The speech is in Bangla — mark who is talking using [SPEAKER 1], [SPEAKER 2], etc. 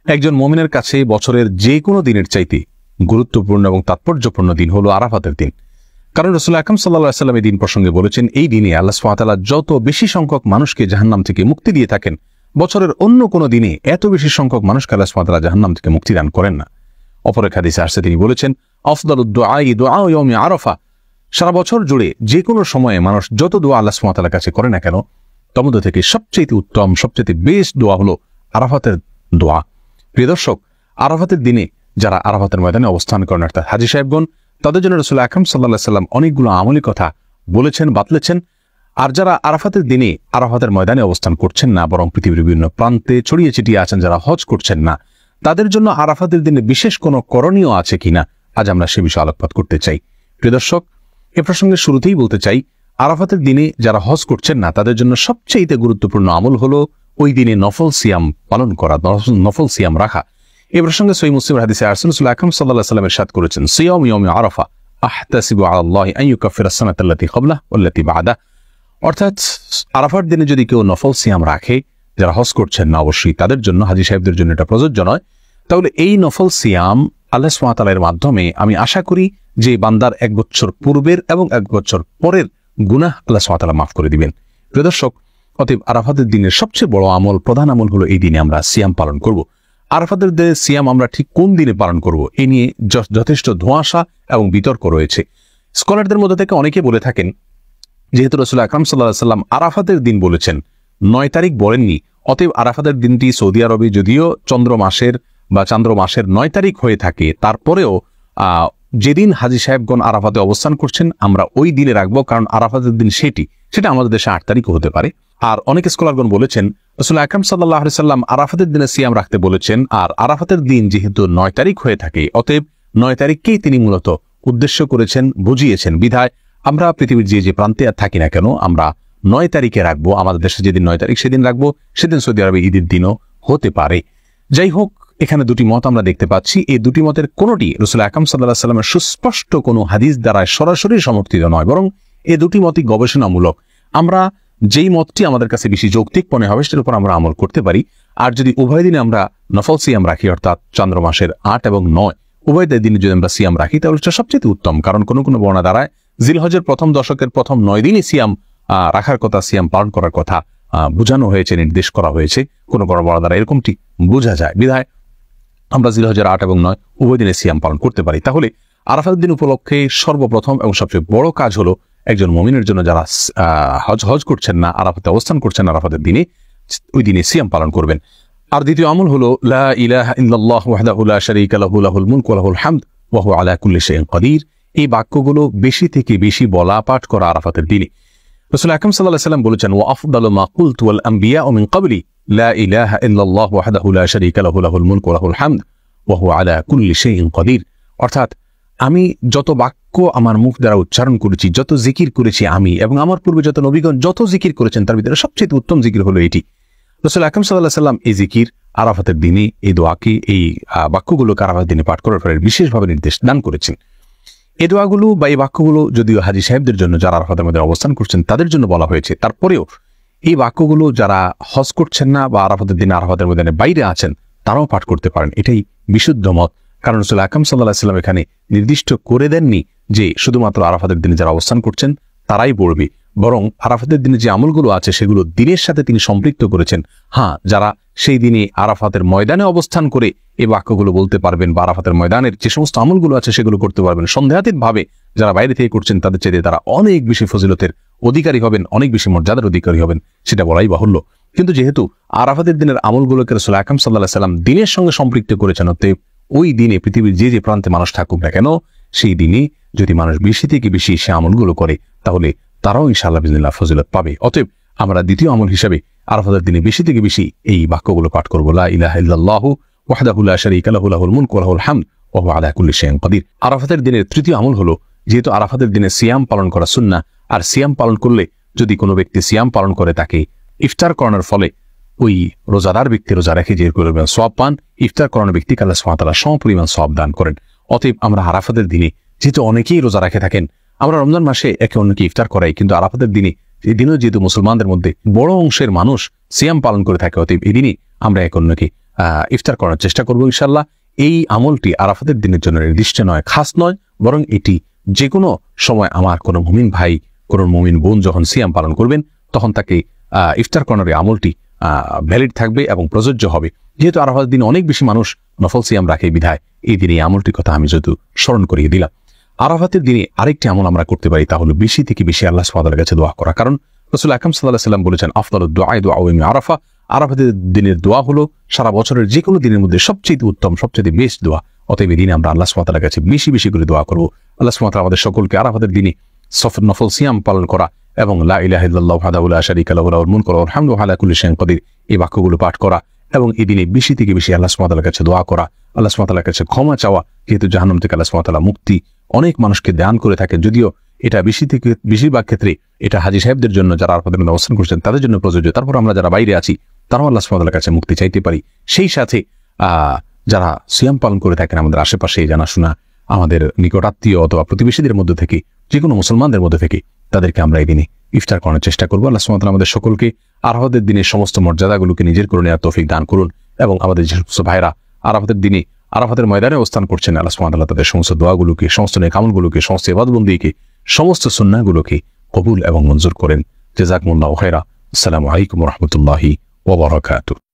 [SPEAKER 1] একজন মুমিনের কাছে বছরের যে কোনো দিনের চাইতে গুরুত্বপূর্ণ এবং তাৎপর্যপূর্ণ দিন হলো আরাফাতের দিন। কারণ রাসূল আকরাম সাল্লাল্লাহু আলাইহি ওয়াসাল্লাম এই দিন প্রসঙ্গে বলেছেন, এই দিনে আল্লাহ সুবহানাহু ওয়া তাআলা যত বেশি সংখ্যক মানুষকে জাহান্নাম থেকে মুক্তি দিয়ে থাকেন, বছরের অন্য কোনো দিনে এত বেশি সংখ্যক মানুষকে আল্লাহ সুবহানাহু ওয়া তাআলা জাহান্নাম থেকে মুক্তি দান করেন না। অপর এক হাদিসে আসছে, তিনি বলেছেন, আফদালুদ দুআই দুআউ ইয়াউমি আরাফা। সারা বছর জুড়ে যে কোনো সময়ে মানুষ যত দোয়া আল্লাহ সুবহানাহু ওয়া তাআলার কাছে করে না কেন, তার মধ্যে থেকে সবচেয়ে উত্তম, সবচেয়ে বেস্ট দোয়া হলো আরাফাতের দোয়া। প্রিয় দর্শক, আরাফাতের দিনে যারা আরাফাতের ময়দানে অবস্থান করেন অর্থাৎ হাজী সাহেবগণ, তাদের জন্য রাসূল আকরাম সাল্লাল্লাহু আলাইহি ওয়াসাল্লাম অনেকগুলো আমলি কথা বলেছেন, বাতলেছেন। আর যারা আরাফাতের দিনে আরাফাতের ময়দানে অবস্থান করছেন না, বরং পৃথিবীর বিভিন্ন প্রান্তে ছড়িয়ে ছিটিয়ে আছেন, যারা হজ করছেন না, তাদের জন্য আরাফাতের দিনে বিশেষ কোনো করণীয় আছে কিনা, আজ আমরা সে বিষয়ে আলোকপাত করতে চাই। প্রিয় দর্শক, এ প্রসঙ্গে শুরুতেই বলতে চাই, আরাফাতের দিনে যারা হজ করছেন না, তাদের জন্য সবচেয়ে গুরুত্বপূর্ণ আমল হলো ওই দিনে নফল সিয়াম পালন করা, নফল সিয়াম রাখা। এই প্রসঙ্গে সহিহ মুসলিমের হাদিসে রাসূল আকরাম সাল্লাল্লাহু আলাইহি ওয়াসাল্লাম ইরশাদ করেছেন, সিয়াম ইয়াউমি আরাফা আহতাসিবু আলা আল্লাহি আন ইউকাফিরা আস-সানাতা আল্লাতী ক্বাবলাহু ওয়াল্লাতী বা'দাহু। অর্থাৎ আরাফার দিনে যদি কেউ নফল সিয়াম রাখে, যারা হজ করছেন না, অবশ্যই তাদের জন্য, হাজী সাহেবদের জন্য এটা প্রযোজ্য নয়, তাহলে এই নফল সিয়াম আল্লাহ সুবহানাহু ওয়া তাআলার মাধ্যমে আমি আশা করি যে বান্দার 1 বছর পূর্বের এবং 1 বছর পরের গুনাহ আল্লাহ সুবহানাহু ওয়া তাআলা মাফ করে দিবেন। প্রিয় দর্শক, অতএব আরাফাতের দিনের সবচেয়ে বড় আমল, প্রধান আমল হলো এই দিনে আমরা সিয়াম পালন করব। আরাফাতের দিনে সিয়াম আমরা ঠিক কোন দিনে পালন করব, এ নিয়ে যথেষ্ট ধোঁয়াশা এবং বিতর্ক রয়েছে। স্কলারদের মধ্যে থেকে অনেকে বলে থাকেন, যেহেতু রাসূল আকরাম সাল্লাল্লাহু আলাইহি ওয়াসাল্লাম আরাফাতের দিন বলেছেন, 9 তারিখ বলেননি, অতএব আরাফাতের দিনটি সৌদি আরবে যদিও চন্দ্র মাসের 9 তারিখ হয়ে থাকে, তারপরেও যেদিন হাজী সাহেবগণ আরাফাতে অবস্থান করছেন আমরা ওই দিনে রাখবো, কারণ আরাফাতের দিন সেটা আমাদের দেশে 8 তারিখও হতে পারে। আর অনেক স্কলারগণ বলেছেন, রাসূল আকরাম সাল্লাল্লাহু আলাইহি ওয়াসাল্লাম আরাফাতের দিনে সিয়াম রাখতে বলেছেন, আর আরাফাতের দিন যেহেতু 9 তারিখ হয়ে থাকে, অতএব 9 তারিখকেই তিনি মূলত উদ্দেশ্য করেছেন, বুঝিয়েছেন। বিধায় আমরা পৃথিবীর যে প্রান্তে আর থাকি না কেন, আমরা 9 তারিখে রাখবো। আমাদের দেশে যেদিন 9 তারিখ সেদিন রাখবো, সেদিন সৌদি আরবে ঈদের দিনও হতে পারে। যাই হোক, এখানে দুটি মত আমরা দেখতে পাচ্ছি। এই দুটি মতের কোনটি রাসূল আকরাম সাল্লাল্লাহু আলাইহি ওয়াসাল্লামের সুস্পষ্ট কোনো হাদিস দ্বারা সরাসরি সমর্থিত নয়, বরং এই দুটি মতই গবেষণামূলক। আমরা যেই মতটি আমাদের কাছে বেশি যৌক্তিক মনে হবে সেটার উপর আমরা আমল করতে পারি। আর যদি উভয় দিনে আমরা নফল সিয়াম রাখি, অর্থাৎ চন্দ্র মাসের 8 এবং 9 উভয় দিনে যদি আমরা সিয়াম রাখি, তাহলে সেটা সবচেয়ে উত্তম। কারণ কোনো কোনো বর্ণনা দ্বারায় জিলহজের প্রথম দশকের প্রথম 9 দিনই সিয়াম রাখার কথা, সিয়াম পালন করার কথা বোঝানো হয়েছে, নির্দেশ করা হয়েছে। কোনো কোনো বর্ণনা দ্বারা এরকমটি বোঝা যায়। বিধায় আমরা জিলহজের 8 এবং 9 উভয় দিনে সিয়াম পালন করতে পারি। তাহলে আরাফাতের দিন উপলক্ষে সর্বপ্রথম এবং সবচেয়ে বড় কাজ হলো একজন মুমিনের জন্য যারা হজ করছেন না, আরাফাতে অবস্থান করছেন আরাফাতের দিনে, ওই দিনে সিয়াম পালন করবেন। আর দ্বিতীয় আমল হলো লা ইলাহা ইল্লাল্লাহু ওয়াহদাহু লা শারীকা লাহু লাহুল মুলকু ওয়া লাহুল হামদ ওয়া হুয়া আলা কুল্লি শাইইন কাদির। এই বাক্যগুলো বেশি থেকে বেশি বলা, পাঠ করা আরাফাতের দিনে। রাসূল আকরাম সাল্লাল্লাহু আলাইহি ওয়াসাল্লাম বলেছেন, ওয়া আফদালু মা কুলতু ওয়াল আনবিয়াউ মিন ক্বাবলি লা ইলাহা ইল্লাল্লাহু ওয়াহদাহু লা শারীকা লাহু লাহুল মুলকু ওয়া লাহুল হামদ ওয়া হুয়া আলা কুল্লি শাইইন কাদির। অর্থাৎ আমি যত বাক্য আমার মুখ দ্বারা উচ্চারণ করেছি, যত জিকির করেছি আমি এবং আমার পূর্বে যত নবীগণ যত জিকির করেছেন, তার ভিতরে সবচেয়ে উত্তম জিকির হলো এটি। রাসূল আকরাম সাল্লাল্লাহু আলাইহি ওয়াসাল্লাম এই জিকির আরাফাতের দিনে, এই দোয়াকে, এই বাক্যগুলোকে আরাফাতের দিনে পাঠ করার ফলে বিশেষভাবে নির্দেশ দান করেছেন। এই দোয়াগুলো বা এই বাক্যগুলো যদিও হাজী সাহেবদের জন্য, যারা আরাফাতের মধ্যে অবস্থান করছেন তাদের জন্য বলা হয়েছে, তারপরেও এই বাক্যগুলো যারা হজ করছেন না বা আরাফাতের দিনে আরাফাতের ময়দানে বাইরে আছেন তারাও পাঠ করতে পারেন। এটাই বিশুদ্ধ মত। কারণ রাসূল আকরাম সাল্লাল্লাহু আলাইহি ওয়াসাল্লাম এখানে নির্দিষ্ট করে দেননি যে শুধুমাত্র আরাফাতের দিনে যারা অবস্থান করছেন তারাই পড়বে, বরং আরাফাতের দিনে যে আমলগুলো আছে সেগুলো দিনের সাথে তিনি সম্পৃক্ত করেছেন। হ্যাঁ, যারা সেই দিনে আরাফাতের ময়দানে অবস্থান করে এই বাক্যগুলো বলতে পারবেন বা আরাফাতের ময়দানের যে সমস্ত আমলগুলো আছে সেগুলো করতে পারবেন, সন্দেহাতীত ভাবে যারা বাইরে থেকে করছেন তাদের চাইতে তারা অনেক বেশি ফজিলতের অধিকারী হবেন, অনেক বেশি মর্যাদার অধিকারী হবেন, সেটা বলাই বাহুল্য। কিন্তু যেহেতু আরাফাতের দিনের আমলগুলোকে রাসূল আকরাম সাল্লাল্লাহু আলাইহি ওয়াসাল্লাম দিনের সঙ্গে সম্পৃক্ত করেছেন, অতএব ওই দিনে পৃথিবীর যে প্রান্তে মানুষ থাকুক না কেন, সেই দিনে যদি মানুষ বেশি থেকে বেশি সে আমলগুলো করে, তাহলে তারাও ইনশাআল্লাহ বিইজনিল্লাহ ফজিলত পাবে। অতএব আমরা দ্বিতীয় আমল হিসেবে আরাফাতের দিনে বেশি থেকে বেশি এই বাক্যগুলো পাঠ করব, লা ইলাহা ইল্লাল্লাহু ওয়াহদাহু লা শারীকা লাহু লাহুল মুলকু ওয়া লাহুল হামদ ওয়া হুয়া আলা কুল্লি শাইইন কাদির। আরাফাতের দিনের তৃতীয় আমল হলো, যেহেতু আরাফাতের দিনে সিয়াম পালন করা সুন্নাহ, আর সিয়াম পালন করলে যদি কোনো ব্যক্তি সিয়াম পালন করে তাকে ইফতার করানোর ফলে ওই রোজাদার ব্যক্তি রোজা রেখে যে পরিমাণ সওয়াব পান, ইফতার করানোর ব্যক্তিকে আল্লাহ সুবহানাহু ওয়া তাআলা সমপরিমাণ সওয়াব দান করেন। অতএব আমরা আরাফাতের দিনে, যেহেতু অনেকেই রোজা রেখে থাকেন, আমরা রমজান মাসে একে অন্যকে ইফতার করাই, কিন্তু আরাফাতের দিনে, এই দিনও যেহেতু মুসলমানদের মধ্যে বড় অংশের মানুষ সিয়াম পালন করে থাকে, অতএব এই দিনই আমরা একে অন্যকে ইফতার করার চেষ্টা করবো ইনশাআল্লাহ। এই আমলটি আরাফাতের দিনের জন্য নির্দিষ্ট নয়, খাস নয়, বরং এটি যে কোনো সময় আমার কোনো মুমিন ভাই, কোনো মুমিন বোন যখন সিয়াম পালন করবেন তখন তাকে ইফতার করার এই আমলটি ভ্যালিড থাকবে এবং প্রযোজ্য হবে। যেহেতু আরাফাতের দিনে অনেক বেশি মানুষ নফল সিয়াম রাখে বিধায় এই দিনে এই আমলটির কথা আমি যেহেতু স্মরণ করিয়ে দিলাম। আরাফাতের দিনে আরেকটি আমল আমরা করতে পারি, তা হলো বেশি থেকে বেশি আল্লাহ সুবহানাহু ওয়া তাআলার কাছে দোয়া করা। কারণ রাসূল আকরাম সাল্লাল্লাহু আলাইহি ওয়াসাল্লাম বলেছেন, আফদালুদ দুআ দুআউ ইয়াউমি আরাফা। আরাফাতের দিনের দোয়া হলো সারা বছরের যে কোনো দিনের মধ্যে সবচেয়ে উত্তম, সবচেয়ে বেস্ট দোয়া। অতএব এই দিনে আমরা আল্লাহ সুবহানাহু ওয়া তাআলার কাছে বেশি বেশি করে দোয়া করব। আল্লাহ সুবহানাহু ওয়া তাআলা আমাদের সকলকে আরাফাতের দিনে নফল সিয়াম পালন করা এবং লা ইলাহা ইল্লাল্লাহু ওয়াহদাহু লা শারীকা লাহু লাহুল মুলকু ওয়া লাহুল হামদু ওয়া আলা কুল্লি শাইইন কাদির, এই বাক্যগুলো পাঠ করা এবং এই দিনে বেশি থেকে বেশি আল্লাহ সুবহানাহু ওয়া তাআলার কাছে দোয়া করা, আল্লাহ সুবহানাহু ওয়া তাআলার কাছে ক্ষমা চাওয়া। যেহেতু জাহান্নাম থেকে আল্লাহ সুবহানাহু ওয়া তাআলা মুক্তি অনেক মানুষকে দান করে থাকেন, যদিও এটা বেশিরভাগ ক্ষেত্রে এটা হাজী সাহেবদের জন্য, যারা আরাফাতের মধ্যে অবস্থান করছেন তাদের জন্য প্রযোজ্য। তারপর আমরা যারা বাইরে আছি তারাও আল্লাহ সুবহানাহু ওয়া তাআলার কাছে মুক্তি চাইতে পারি। সেই সাথে যারা সিয়াম পালন করে থাকেন আমাদের আশেপাশে জানাশোনা, আমাদের নিকটাত্মীয় অথবা প্রতিবেশীদের মধ্যে থেকে, যে কোনো মুসলমানদের মধ্যে থেকে তাদেরকে আমরা এই দিনে ইফতার করার চেষ্টা করবো। আল্লাহ সুবহানাহু ওয়া তাআলা আমাদের সকলকে আরাফাতের দিনের সমস্ত মর্যাদাগুলোকে নিজের করে নেওয়ার তৌফিক দান করুন এবং আমাদের যে সমস্ত ভাইরা আরাফাতের দিনে আরাফাতের ময়দানে অবস্থান করছেন, আল্লাহ সুবহানাহু ওয়া তাআলা তাদের সমস্ত দোয়াগুলোকে, সমস্ত নেক আমলগুলোকে, সমস্ত ইবাদতবন্দিকে, সমস্ত সুন্নাহগুলোকে কবুল এবং মঞ্জুর করেন। জাযাকুমুল্লাহু খায়রা। আসসালামু আলাইকুম ওয়া রাহমাতুল্লাহি ওয়া বারাকাতুহু।